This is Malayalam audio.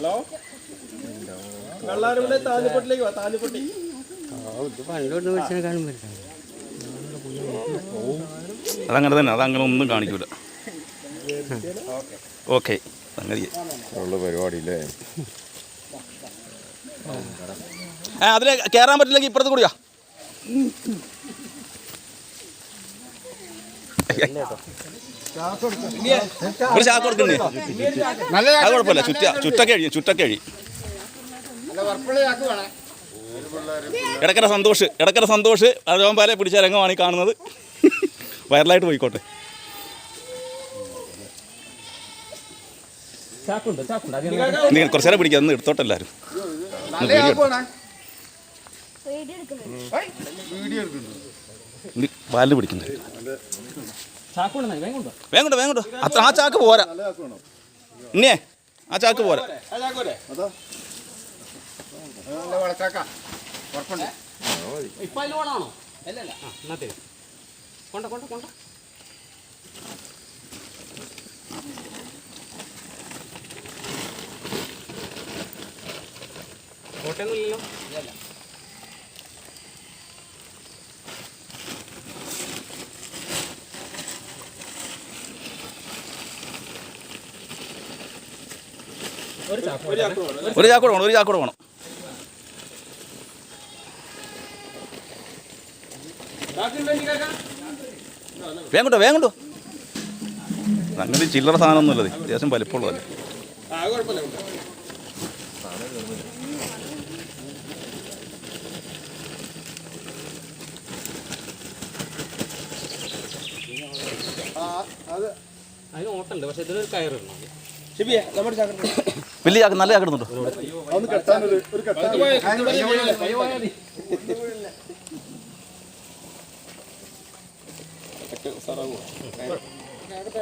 ഹലോ വെള്ളാരുടെ താന്നിപ്പൊട്ടിലേക്ക് വാ. താന്നിപ്പൊട്ടി അതങ്ങനെ തന്നെ, അതങ്ങനെ ഒന്നും കാണിക്കൂല. ഓക്കെ സംഗതി പരിപാടിയില്ലേ. അതിലെ കയറാൻ പറ്റില്ലെങ്കിൽ ഇപ്പുറത്ത് കൂടിയാ. ഒരു ചാക്ക് കൊടുക്കണ്ടേ? അത് കുഴപ്പമില്ല. ചുറ്റൊക്കെ കഴിയും. ഇടക്കര സന്തോഷ് അഴവമ്പാലെ പിടിച്ച രംഗമാണ് ഈ കാണുന്നത്. വൈറലായിട്ട് പോയിക്കോട്ടെ. നീ കുറച്ചു നേരം പിടിക്കുക, ഒന്ന് എടുത്തോട്ടെ എല്ലാവരും. വാലിന് പിടിക്കണ്ടേ? വേങ്ങോട്ടോ. ആ ചാക്ക് പോരാ. ഇന്നേ ആ ചാക്ക് പോരാ. കോട്ടയൊന്നുമില്ലല്ലോ. ഒരു ചാക്കൂടെ വേണം. വേങ്ങോട്ടോ. അങ്ങനെ ചില്ലറ സാധനമൊന്നുമില്ലത്, അത്യാവശ്യം വലിപ്പമുള്ളതല്ലേ. അതിന് ഓട്ടമുണ്ട്, പക്ഷെ ഇതിലൊരു കയറുണ്ടോ? വലിയ ചാക്ക്, നല്ല ചാക്കിടുന്നുണ്ടോ?